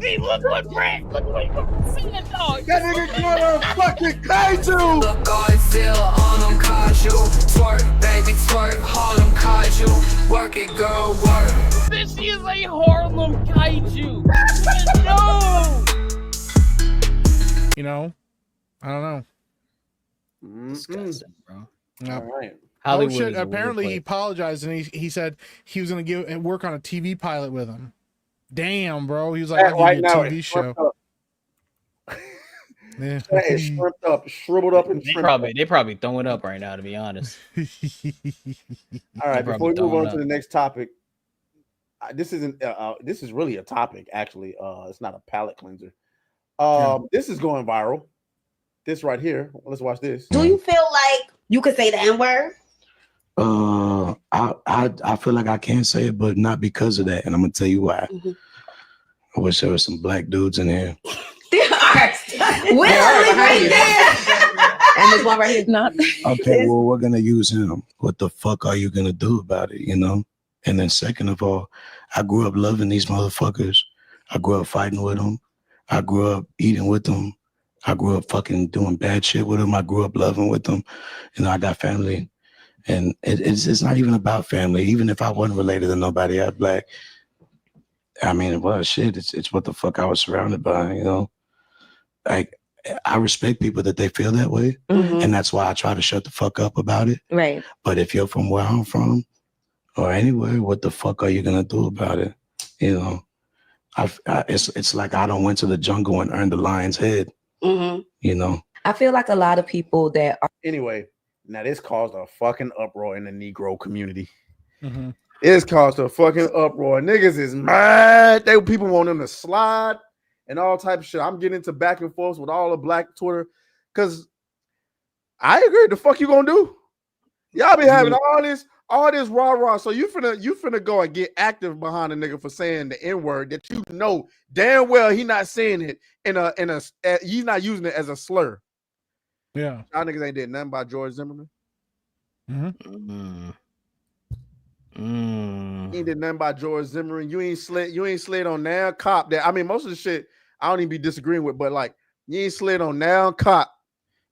See, look what seeing, dog. That nigga got a fucking kaiju. Look, Godzilla on them kaiju. Twerk, baby, twerk, Harlem kaiju. Work it, girl, work. This is a Harlem kaiju. No. You know, I don't know. Disgusting, bro. No. All right. Hollywood Oh shit! is a Apparently weird he place. apologized and he said he was gonna work on a TV pilot with him. Damn, bro. He was like, That I'll right give you a now TV is show. shrimped up. Yeah. That is shrimped up, shriveled up, and They shrimped probably throwing up right now, to be honest. up. All right, they before we probably move on throwing to the up. next topic, this isn't. This is really a topic, actually. It's not a palate cleanser. This is going viral. This right here. Let's watch this. Do you feel like you could say the N-word? I feel like I can say it, but not because of that, and I'm gonna tell you why. Mhm. I wish there was some black dudes in here. There are. Literally right there. And this one right here is not. Okay, well, we're gonna use him. What the fuck are you gonna do about it? You know. And then second of all, I grew up loving these motherfuckers. I grew up fighting with them. I grew up eating with them. I grew up fucking doing bad shit with them. I grew up loving with them. You know, I got family. And it's not even about family. Even if I wasn't related to nobody out black, I mean, well, shit, it's what the fuck I was surrounded by, you know? Like, I respect people that they feel that way. Mhm. And that's why I try to shut the fuck up about it. Right. But if you're from where I'm from or anywhere, what the fuck are you going to do about it? You know, it's like I don't went to the jungle and earned the lion's head, Mm-hmm. you know? I feel like a lot of people that are. Anyway, now this caused a fucking uproar in the Negro community. Mhm. It's caused a fucking uproar. Niggas is mad. People want them to slide and all type of shit. I'm getting into back and forth with all the black Twitter because I agree. The fuck you gonna do? Y'all be having all this rah-rah. So you finna go and get active behind a nigga for saying the N-word that you know damn well he not saying it he's not using it as a slur. Yeah. Y'all niggas ain't did nothing by George Zimmerman. Mm-hmm. You ain't did nothing by George Zimmerman. You ain't slid on now cop that. I mean, most of the shit I don't even be disagreeing with, but like you ain't slid on now cop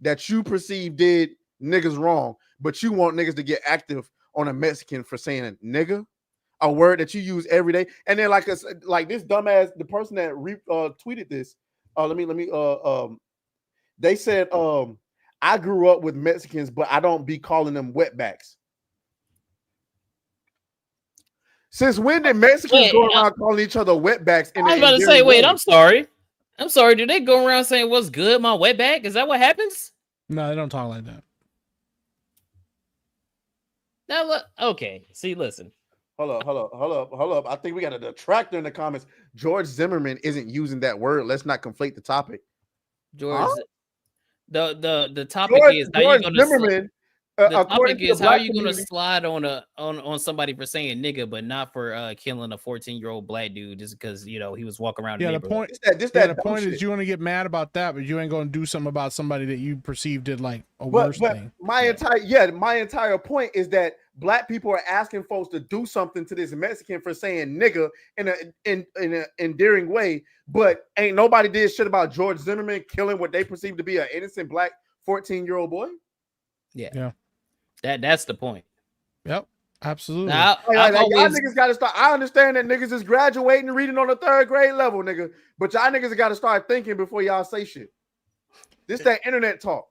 that you perceive did niggas wrong, but you want niggas to get active on a Mexican for saying nigga, a word that you use every day. And then like this dumbass, the person that tweeted this, they said I grew up with Mexicans, but I don't be calling them wetbacks. Since when did Mexicans go around calling each other wetbacks? I was about to say, wait, I'm sorry. Do they go around saying what's good, my wetback? Is that what happens? No, they don't talk like that. Now look, okay. See, listen. Hold up. I think we got a detractor in the comments. George Zimmerman isn't using that word. Let's not conflate the topic. George, the topic is how you gonna Zimmerman. The topic is how are you community, gonna slide on somebody for saying nigga, but not for killing a 14-year-old black dude just because he was walking around. Yeah, the the point. The point is you want to get mad about that, but you ain't going to do something about somebody that you perceived did like a worse thing. My entire point is that black people are asking folks to do something to this Mexican for saying nigga in an endearing way, but ain't nobody did shit about George Zimmerman killing what they perceive to be an innocent black 14-year-old boy. Yeah. That's the point. Yep, absolutely. Y'all niggas gotta start. I understand that niggas is graduating and reading on the 3rd grade level, nigga. But y'all niggas gotta start thinking before y'all say shit. This that internet talk.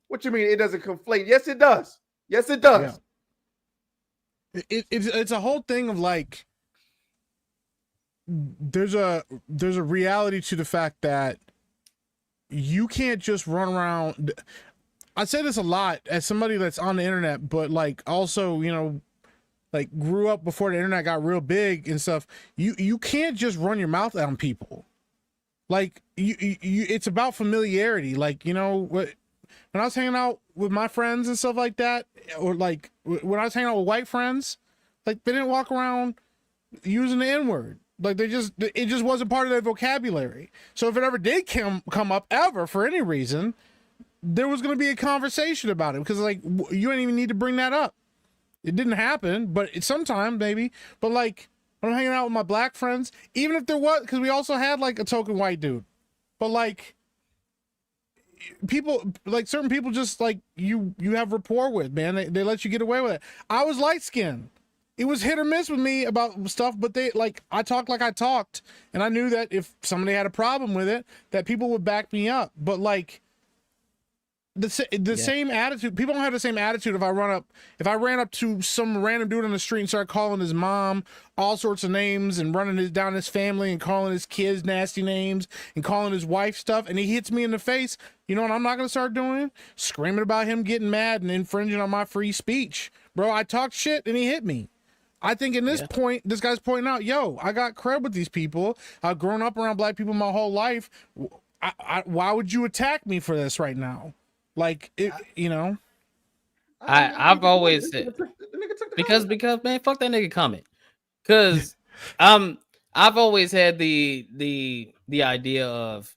What you mean it doesn't conflate? Yes, it does. Yes, it does. Yeah. It's a whole thing of like there's a reality to the fact that you can't just run around. I say this a lot as somebody that's on the internet, but like also, like grew up before the internet got real big and stuff. You can't just run your mouth on people. Like you it's about familiarity. Like, when I was hanging out with my friends and stuff like that, or like when I was hanging out with white friends, like they didn't walk around using the N-word. Like it just wasn't part of their vocabulary. So if it ever did come up ever for any reason, there was going to be a conversation about it because like you didn't even need to bring that up. It didn't happen, but it's sometime maybe. But like when I'm hanging out with my black friends, even if there was, because we also had like a token white dude, but like people, like certain people just like you have rapport with, man. They let you get away with it. I was light skinned. It was hit or miss with me about stuff, but I talked like I talked, and I knew that if somebody had a problem with it, that people would back me up. But like the same attitude, people don't have the same attitude. If I ran up to some random dude on the street and started calling his mom all sorts of names and running down his family and calling his kids nasty names and calling his wife stuff, and he hits me in the face, you know what I'm not gonna start doing? Screaming about him getting mad and infringing on my free speech. Bro, I talked shit and he hit me. I think in this point, this guy's pointing out, yo, I got cred with these people. I've grown up around black people my whole life. Why would you attack me for this right now? Like, you know? I've always said, because man, fuck that nigga comment. Because I've always had the idea of,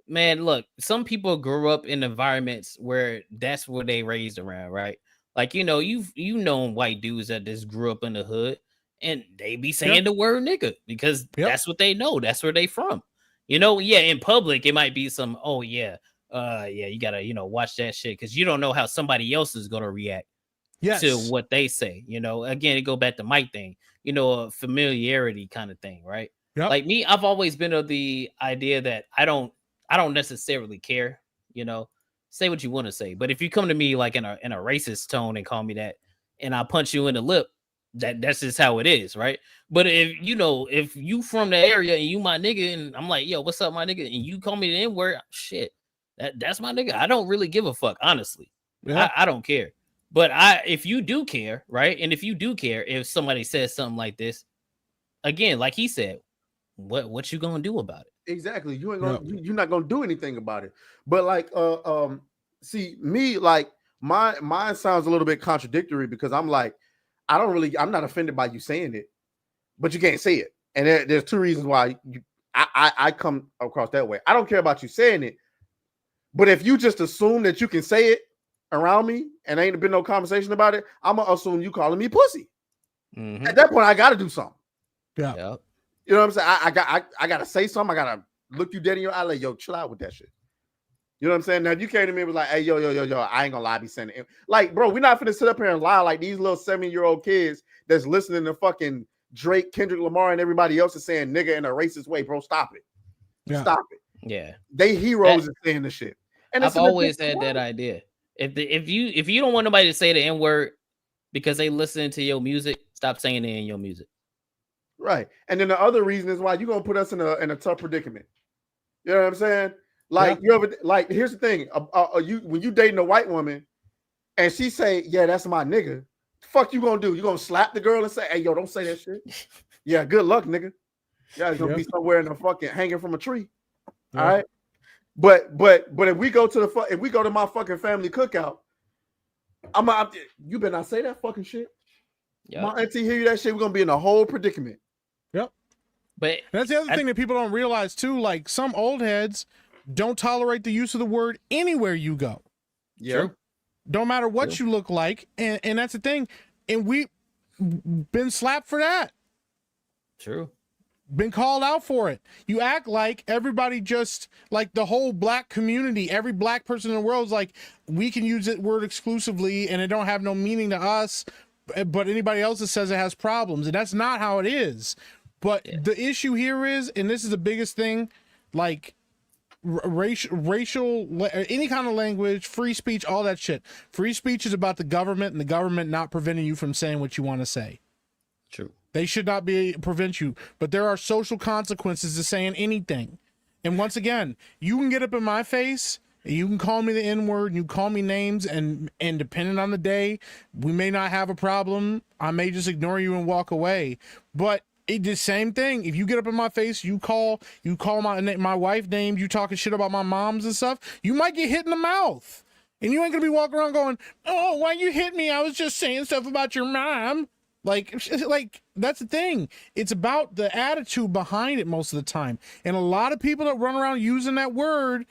man, look, some people grew up in environments where that's what they raised around, right? Like, you know, you've known white dudes that just grew up in the hood and they be saying the word nigga because that's what they know. That's where they from. You know, in public, it might be some, you gotta, watch that shit because you don't know how somebody else is gonna react to what they say. You know, again, it go back to my thing, a familiarity kind of thing, right? Like me, I've always been of the idea that I don't necessarily care, say what you want to say. But if you come to me like in a racist tone and call me that, and I punch you in the lip, that's just how it is, right? But if you from the area and you my nigga, and I'm like, yo, what's up, my nigga? And you call me the N-word, shit, that's my nigga. I don't really give a fuck, honestly. I don't care. But if you do care, right? And if you do care, if somebody says something like this, again, like he said, what you gonna do about it? Exactly. You ain't gonna you're not gonna do anything about it. But like see me, like mine sounds a little bit contradictory because I'm like, I'm not offended by you saying it, but you can't say it. And there's two reasons why I come across that way. I don't care about you saying it, but if you just assume that you can say it around me and ain't been no conversation about it, I'm gonna assume you calling me pussy. Mm-hmm. At that point, I gotta do something. Yeah. You know what I'm saying? I gotta say something. I gotta look you dead in your eye, like, yo, chill out with that shit. You know what I'm saying? Now, if you came to me and was like, hey, yo, I ain't gonna lie, be saying it. Like, bro, we're not finna sit up here and lie like these little 7-year-old kids that's listening to fucking Drake, Kendrick Lamar, and everybody else is saying nigga in a racist way, bro. Stop it. Yeah. Stop it. Yeah. They heroes are saying the shit. And I've always had that idea. If you don't want nobody to say the N-word because they listen to your music, stop saying it in your music. Right. And then the other reason is why you're gonna put us in a tough predicament. You know what I'm saying? Like you ever here's the thing. When you dating a white woman and she say, yeah, that's my nigga, the fuck you gonna do? You gonna slap the girl and say, hey, yo, don't say that shit? Yeah, good luck, nigga. Yeah, it's gonna be somewhere in the fucking hanging from a tree. All right. But if we go to my fucking family cookout, you better not say that fucking shit. My auntie hear you that shit, we're gonna be in a whole predicament. Yep. But that's the other thing that people don't realize too. Like some old heads don't tolerate the use of the word anywhere you go. Yeah. True. Don't matter what you look like, and that's the thing. And we've been slapped for that. True. Been called out for it. You act like everybody just like the whole black community, every black person in the world is like, we can use that word exclusively and it don't have no meaning to us, but anybody else that says it has problems. And that's not how it is. But the issue here is, and this is the biggest thing, like racial, any kind of language, free speech, all that shit. Free speech is about the government and the government not preventing you from saying what you want to say. True. They should not prevent you, but there are social consequences to saying anything. And once again, you can get up in my face and you can call me the N-word and you call me names and depending on the day, we may not have a problem. I may just ignore you and walk away. But it's the same thing. If you get up in my face, you call my wife names, you talking shit about my moms and stuff, you might get hit in the mouth. And you ain't gonna be walking around going, oh, why you hit me? I was just saying stuff about your mom. Like that's the thing. It's about the attitude behind it most of the time. And a lot of people that run around using that word,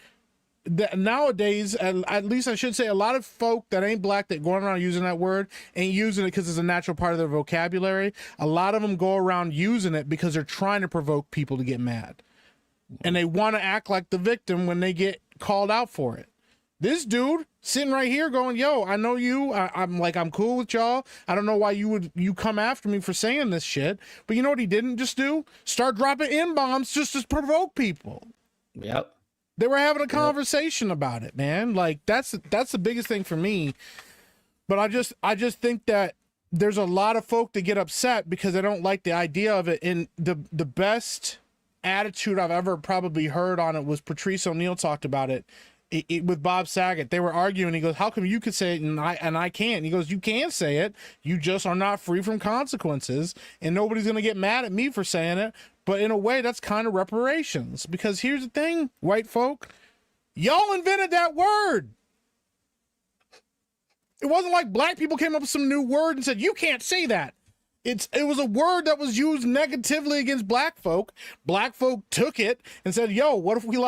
nowadays, at least I should say, a lot of folk that ain't black that going around using that word ain't using it because it's a natural part of their vocabulary. A lot of them go around using it because they're trying to provoke people to get mad. And they want to act like the victim when they get called out for it. This dude sitting right here going, yo, I know you. I'm cool with y'all. I don't know why you come after me for saying this shit. But you know what he didn't just do? Start dropping N-bombs just to provoke people. Yep. They were having a conversation about it, man. Like that's the biggest thing for me. But I just think that there's a lot of folk that get upset because they don't like the idea of it. And the best attitude I've ever probably heard on it was Patrice O'Neal talked about it. With Bob Saget. They were arguing. He goes, how come you could say it and I can't? He goes, you can say it. You just are not free from consequences. And nobody's going to get mad at me for saying it. But in a way, that's kind of reparations. Because here's the thing, white folk. Y'all invented that word. It wasn't like black people came up with some new word and said, you can't say that. It was a word that was used negatively against black folk. Black folk took it and said, yo, what if we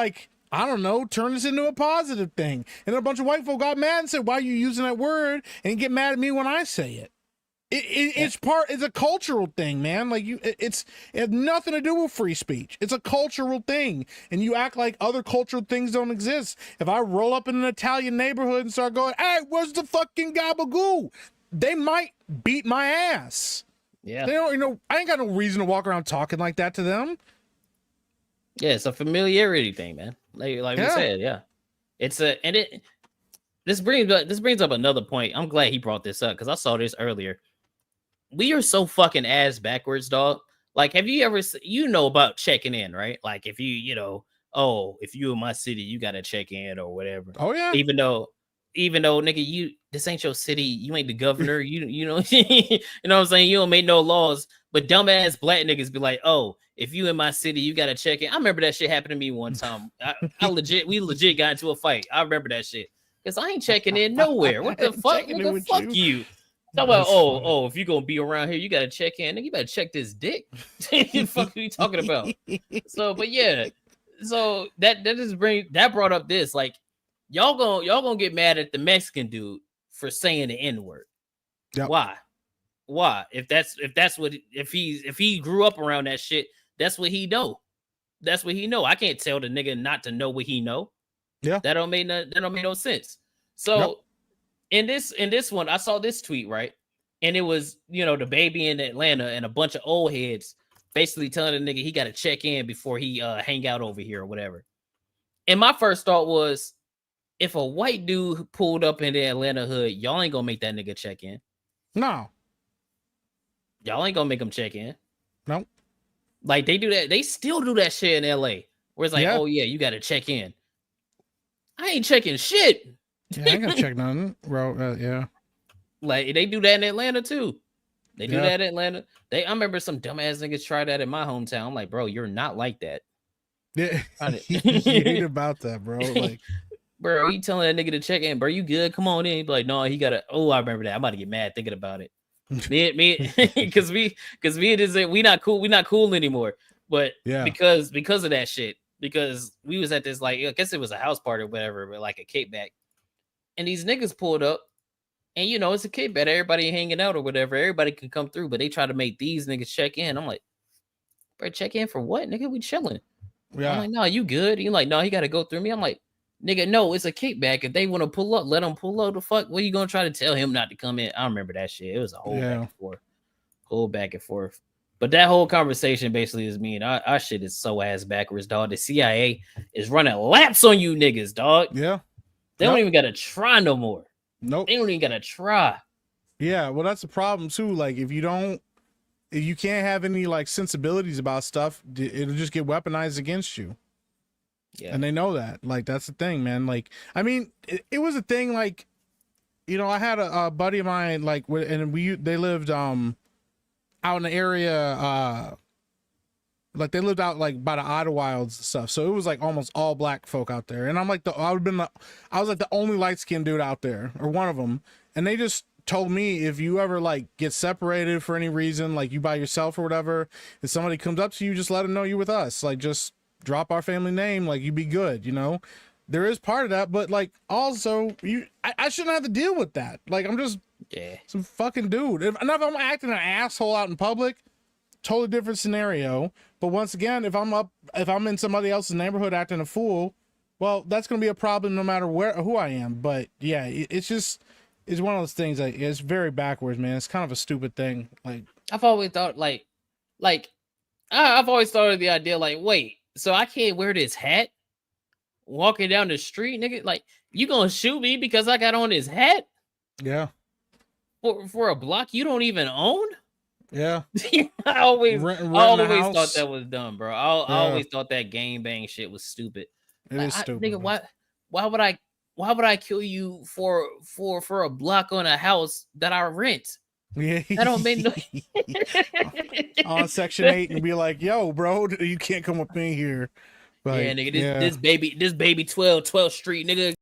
I don't know, turn this into a positive thing. And then a bunch of white folk got mad and said, why are you using that word? And get mad at me when I say it. It's a cultural thing, man. Like it has nothing to do with free speech. It's a cultural thing. And you act like other cultural things don't exist. If I roll up in an Italian neighborhood and start going, hey, where's the fucking gabagoo? They might beat my ass. Yeah. They don't, I ain't got no reason to walk around talking like that to them. Yeah, it's a familiarity thing, man. Like we said, yeah. This brings up another point. I'm glad he brought this up because I saw this earlier. We are so fucking ass backwards, dog. Like, have you ever about checking in, right? Like if if you in my city, you gotta check in or whatever. Oh yeah. Even though nigga, this ain't your city, you ain't the governor, you know you know what I'm saying? You don't make no laws, but dumbass black niggas be like, oh, if you in my city, you gotta check in. I remember that shit happened to me one time. We legit got into a fight. I remember that shit. Because I ain't checking in nowhere. What the fuck? What the fuck you? Talk about, if you gonna be around here, you gotta check in. Nigga, you better check this dick. What the fuck are you talking about? So, but yeah. So that brought up this. Like, y'all gonna get mad at the Mexican dude for saying the N-word. Yep. Why? If he grew up around that shit, that's what he know. That's what he know. I can't tell the nigga not to know what he know. Yeah. That don't make no sense. So in this one, I saw this tweet, right? And it was, the baby in Atlanta and a bunch of old heads basically telling the nigga he gotta check in before he hang out over here or whatever. And my first thought was, if a white dude pulled up in the Atlanta hood, y'all ain't gonna make that nigga check in. No. Y'all ain't gonna make him check in. No. Like they do that. They still do that shit in LA. Where it's like, oh yeah, you gotta check in. I ain't checking shit. Yeah, I ain't gonna check nothing, bro. Yeah. Like they do that in Atlanta too. They do that in Atlanta. I remember some dumbass niggas try that in my hometown. I'm like, bro, you're not like that. Yeah. You ain't about that, bro. Like, bro, you telling that nigga to check in, bro? You good? Come on in. He'd be like, no, he gotta. Oh, I remember that. I'm about to get mad thinking about it. me, because we not cool. We not cool anymore. But because of that shit. Because we was at this, like, I guess it was a house party or whatever, but like a kickback. And these niggas pulled up, and it's a kickback. Everybody hanging out or whatever. Everybody can come through, but they try to make these niggas check in. I'm like, bro, check in for what, nigga? We chilling. Yeah. I'm like, no, you good? You're like, no, he got to go through me. I'm like, nigga, no, it's a kickback. If they want to pull up, let them pull up. The fuck? What are you gonna try to tell him not to come in? I remember that shit. It was a whole back and forth. But that whole conversation basically is mean. Our shit is so ass backwards, dog. The CIA is running laps on you niggas, dog. Yeah. They don't even gotta try no more. Nope. They don't even gotta try. Yeah, well, that's the problem too. Like, if you can't have any like sensibilities about stuff, it'll just get weaponized against you. Yeah. And they know that. Like, that's the thing, man. Like, I mean, it was a thing. Like, I had a buddy of mine, like, and they lived out in the area, like they lived out like by the Idlewilds and stuff. So it was like almost all black folk out there. And I'm like I was like the only light skinned dude out there, or one of them. And they just told me, if you ever like get separated for any reason, like you by yourself or whatever, if somebody comes up to you, just let them know you with us. Like, just drop our family name, like, you be good, there is part of that, but like also I shouldn't have to deal with that. Like I'm just some fucking dude. If I'm acting an asshole out in public, totally different scenario. But once again, if I'm in somebody else's neighborhood acting a fool, well, that's gonna be a problem no matter who I am. But yeah, it's one of those things that it's very backwards, man. It's kind of a stupid thing. Like I've always thought I've always thought of the idea like, wait, so I can't wear this hat walking down the street, nigga? Like, you gonna shoot me because I got on this hat? Yeah. For a block you don't even own? Yeah. I always house. thought that was dumb, bro. I always thought that gang bang shit was stupid. It is stupid. Nigga, why would I kill you for a block on a house that I rent? Yeah. That don't make no on Section 8 and be like, yo, bro, you can't come up in here. Like, yeah, nigga, this baby 12th Street, nigga.